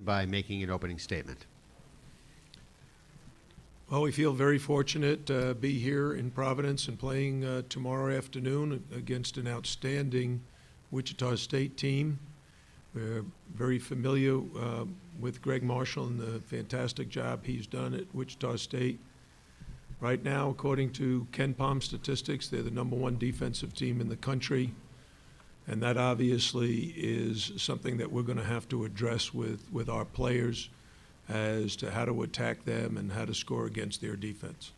by making an opening statement. Well, we feel very fortunate to be here in Providence and playing tomorrow afternoon against an outstanding Wichita State team. We're very familiar with Greg Marshall and the fantastic job he's done at Wichita State. Right now, according to Ken Palm statistics, they're the #1 defensive team in the country. And that obviously is something that we're going to have to address with our players as to how to attack them and how to score against their defense.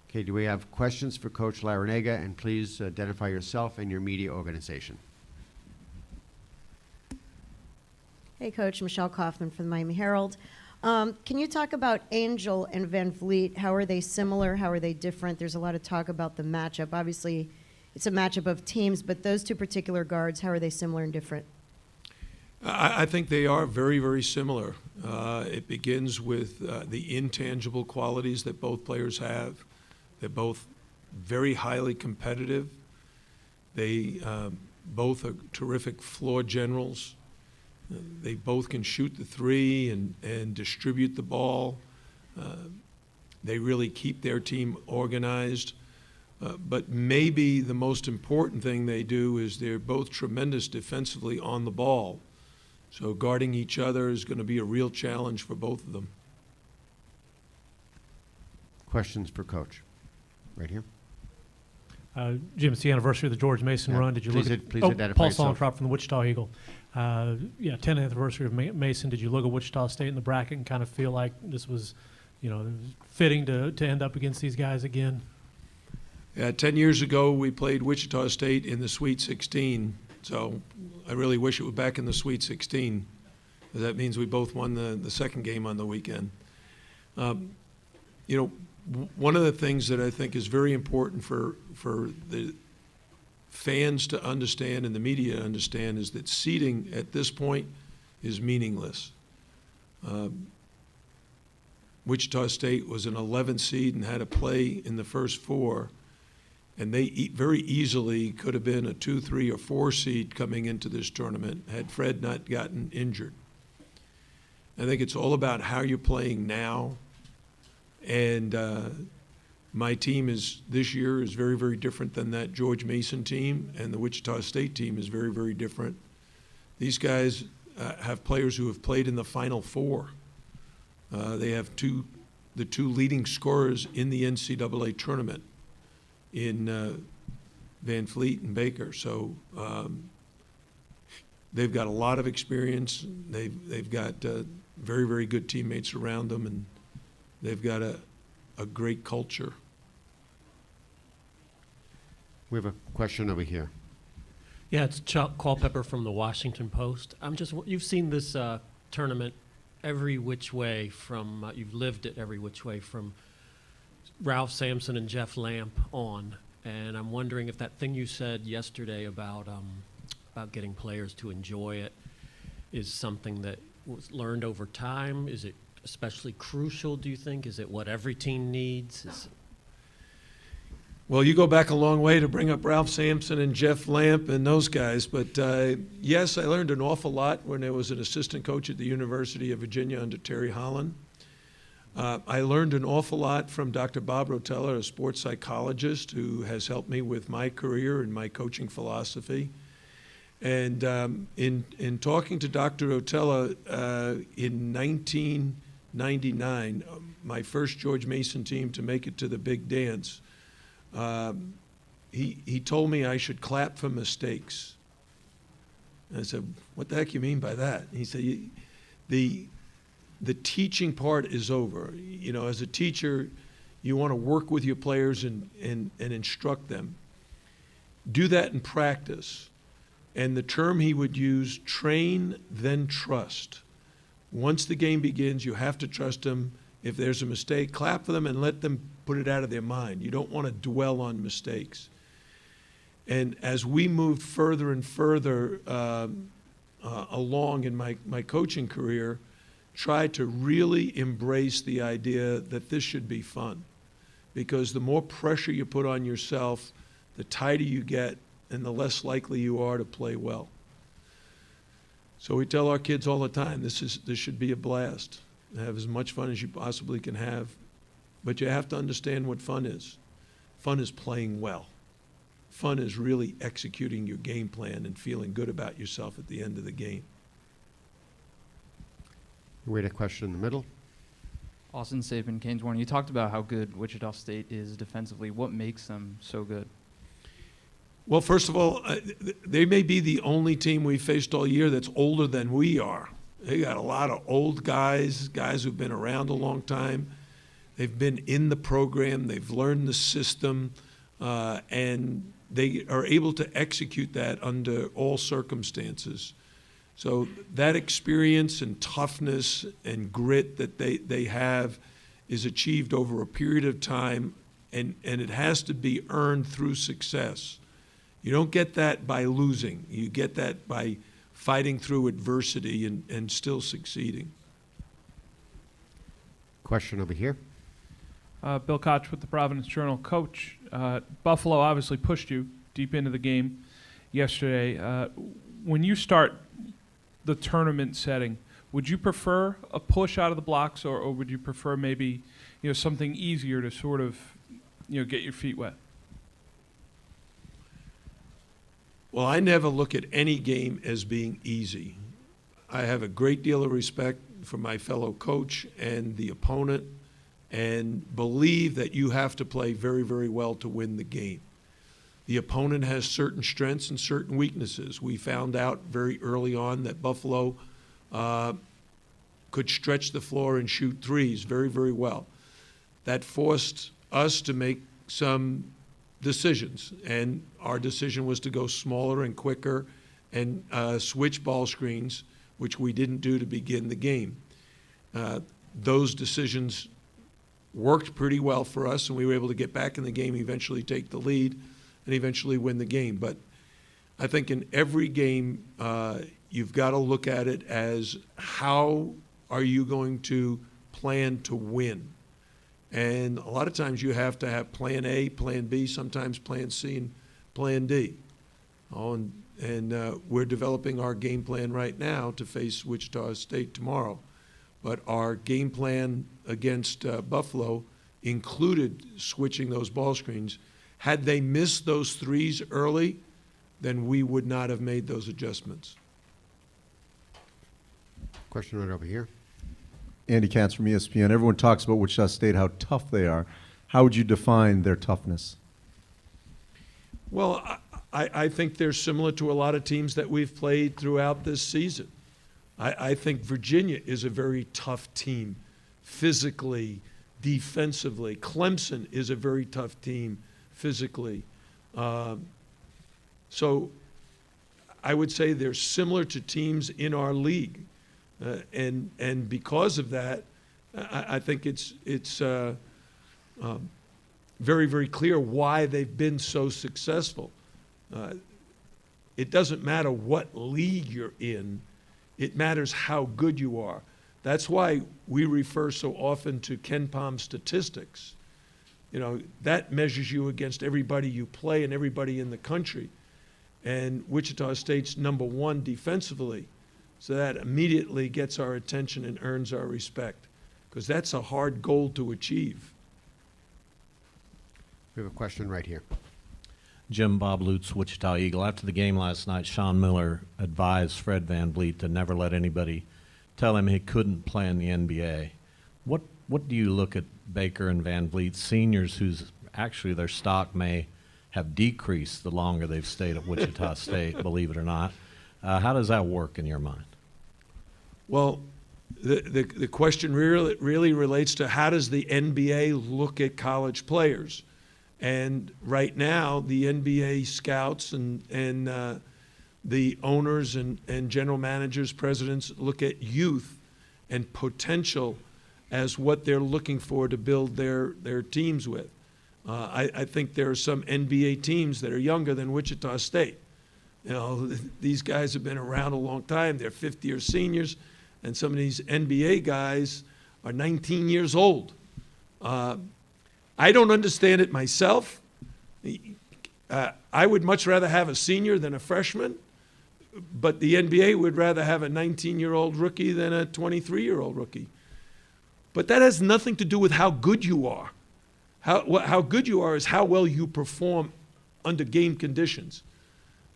Okay, do we have questions for Coach Larranaga? And please identify yourself and your media organization. Hey, Coach. Michelle Kaufman from the Miami Herald. Can you talk about Angel and VanVleet? How are they similar? How are they different? There's a lot of talk about the matchup. Obviously, it's a matchup of teams, but those two particular guards, how are they similar and different? I think they are very, very similar. It begins with the intangible qualities that both players have. They're both very highly competitive. They both are terrific floor generals. They both can shoot the three and distribute the ball. They really keep their team organized. But maybe the most important thing they do is they're both tremendous defensively on the ball. So guarding each other is going to be a real challenge for both of them. Questions for Coach? Right here. Jim, it's the anniversary of the George Mason run. Did you look at please identify Paul yourself. Sonnentrop from the Wichita Eagle? 10th anniversary of Mason. Did you look at Wichita State in the bracket and kind of feel like this was, fitting to end up against these guys again? 10 years ago, we played Wichita State in the Sweet 16, so I really wish it were back in the Sweet 16, because that means we both won the second game on the weekend. One of the things that I think is very important for the fans to understand and the media to understand is that seeding at this point is meaningless. Wichita State was an 11 seed and had to play in the first four. And they very easily could have been a 2, 3, or 4 seed coming into this tournament had Fred not gotten injured. I think it's all about how you're playing now. And my team this year is very, very different than that George Mason team, and the Wichita State team is very, very different. These guys have players who have played in the Final Four. They have the two leading scorers in the NCAA tournament in VanVleet and Baker. So they've got a lot of experience. They've got very, very good teammates around them, and they've got a great culture. We have a question over here. Yeah, it's Chuck Culpepper from the Washington Post. You've seen this tournament every which way from, you've lived it every which way from Ralph Sampson and Jeff Lamp on, and I'm wondering if that thing you said yesterday about getting players to enjoy it is something that was learned over time. Is it especially crucial, do you think? Is it what every team needs? Well, you go back a long way to bring up Ralph Sampson and Jeff Lamp and those guys, but yes, I learned an awful lot when I was an assistant coach at the University of Virginia under Terry Holland. I learned an awful lot from Dr. Bob Rotella, a sports psychologist who has helped me with my career and my coaching philosophy. And in talking to Dr. Rotella in 1999, my first George Mason team to make it to the big dance, he told me I should clap for mistakes. And I said, what the heck you mean by that? And he said, the teaching part is over. As a teacher, you want to work with your players and instruct them. Do that in practice. And the term he would use, train, then trust. Once the game begins, you have to trust them. If there's a mistake, clap for them and let them put it out of their mind. You don't want to dwell on mistakes. And as we moved further and further along in my coaching career, try to really embrace the idea that this should be fun. Because the more pressure you put on yourself, the tighter you get and the less likely you are to play well. So we tell our kids all the time, this should be a blast. Have as much fun as you possibly can have. But you have to understand what fun is. Fun is playing well. Fun is really executing your game plan and feeling good about yourself at the end of the game. Wait, a question in the middle. Austin Sapin, Canes Warning. You talked about how good Wichita State is defensively. What makes them so good? Well, first of all, they may be the only team we faced all year that's older than we are. They got a lot of old guys who've been around a long time. They've been in the program. They've learned the system, and they are able to execute that under all circumstances. So that experience and toughness and grit that they have is achieved over a period of time, and it has to be earned through success. You don't get that by losing. You get that by fighting through adversity and still succeeding. Question over here. Bill Koch with the Providence Journal. Coach, Buffalo obviously pushed you deep into the game yesterday. When you start the tournament setting, would you prefer a push out of the blocks, or would you prefer maybe something easier to sort of get your feet wet? Well, I never look at any game as being easy. I have a great deal of respect for my fellow coach and the opponent, and believe that you have to play very, very well to win the game. The opponent has certain strengths and certain weaknesses. We found out very early on that Buffalo could stretch the floor and shoot threes very, very well. That forced us to make some decisions, and our decision was to go smaller and quicker and switch ball screens, which we didn't do to begin the game. Those decisions worked pretty well for us, and we were able to get back in the game, eventually take the lead, and eventually win the game. But I think in every game, you've got to look at it as, how are you going to plan to win? And a lot of times you have to have plan A, plan B, sometimes plan C, and plan D. And we're developing our game plan right now to face Wichita State tomorrow. But our game plan against Buffalo included switching those ball screens. Had they missed those threes early, then we would not have made those adjustments. Question right over here. Andy Katz from ESPN. Everyone talks about Wichita State, how tough they are. How would you define their toughness? Well, I think they're similar to a lot of teams that we've played throughout this season. I think Virginia is a very tough team, physically, defensively. Clemson is a very tough team, physically. So I would say they're similar to teams in our league. And because of that, I think it's very, very clear why they've been so successful. It doesn't matter what league you're in. It matters how good you are. That's why we refer so often to KenPom statistics. That measures you against everybody you play and everybody in the country. And Wichita State's #1 defensively. So that immediately gets our attention and earns our respect, because that's a hard goal to achieve. We have a question right here. Jim Bob Lutz, Wichita Eagle. After the game last night, Sean Miller advised Fred VanVleet to never let anybody tell him he couldn't play in the NBA. What do you look at Baker and VanVleet, seniors whose actually their stock may have decreased the longer they've stayed at Wichita State, believe it or not? How does that work in your mind? Well, the question really relates to, how does the NBA look at college players? And right now, the NBA scouts and the owners and general managers, presidents look at youth and potential as what they're looking for to build their teams with. I think there are some NBA teams that are younger than Wichita State. These guys have been around a long time. They're fifth-year seniors, and some of these NBA guys are 19 years old. I don't understand it myself. I would much rather have a senior than a freshman. but the NBA would rather have a 19-year-old rookie than a 23-year-old rookie. But that has nothing to do with how good you are. How good you are is how well you perform under game conditions.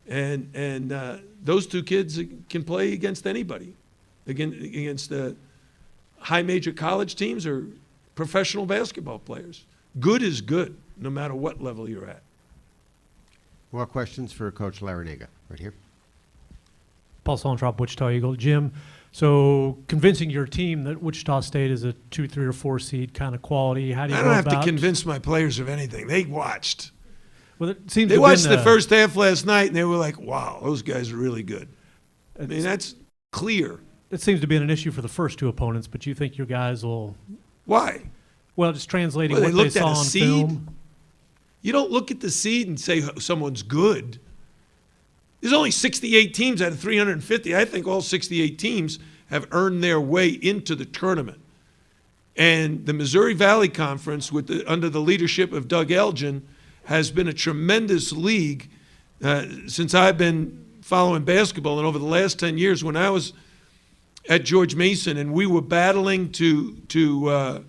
And those two kids can play against anybody, against the high major college teams or professional basketball players. Good is good, no matter what level you're at. More questions for Coach Larranaga, right here. Paul Solentrop, Wichita Eagle. Jim, so convincing your team that Wichita State is a 2, 3, or 4 seed kind of quality, how do you I go don't about? have to convince my players of anything. They watched. Well, it seems They to have watched been, the first half last night, and they were like, wow, those guys are really good. I mean, that's clear. It seems to be an issue for the first two opponents, but you think your guys will, Why? well, just translating Well, they what they looked at saw a on seed? film. You don't look at the seed and say someone's good. There's only 68 teams out of 350. I think all 68 teams have earned their way into the tournament. And the Missouri Valley Conference, under the leadership of Doug Elgin, has been a tremendous league since I've been following basketball. And over the last 10 years, when I was at George Mason and we were battling to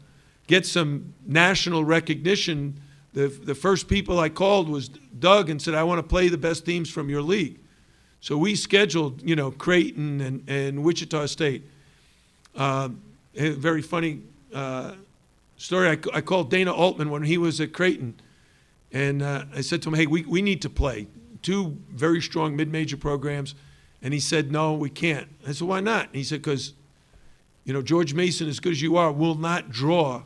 get some national recognition, the first people I called was Doug and said, I want to play the best teams from your league. So we scheduled, Creighton and Wichita State. A very funny story. I called Dana Altman when he was at Creighton, and I said to him, hey, we need to play two very strong mid-major programs. And he said, no, we can't. I said, why not? And he said, because, George Mason, as good as you are, will not draw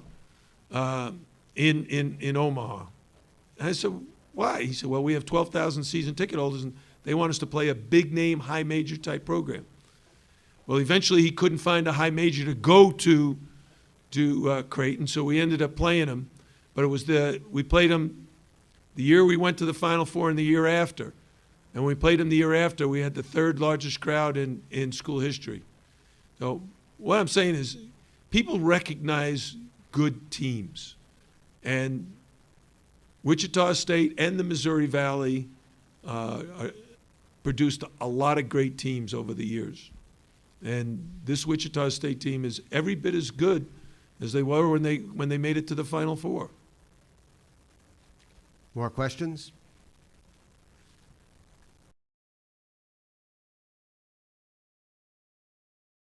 in Omaha. And I said, why? He said, well, we have 12,000 season ticket holders, and they want us to play a big-name, high-major type program. Well, eventually he couldn't find a high major to go to Creighton, so we ended up playing him. But we played him the year we went to the Final Four and the year after. And when we played him the year after, we had the third largest crowd in school history. So what I'm saying is people recognize good teams. And Wichita State and the Missouri Valley produced a lot of great teams over the years. And this Wichita State team is every bit as good as they were when they made it to the Final Four. More questions?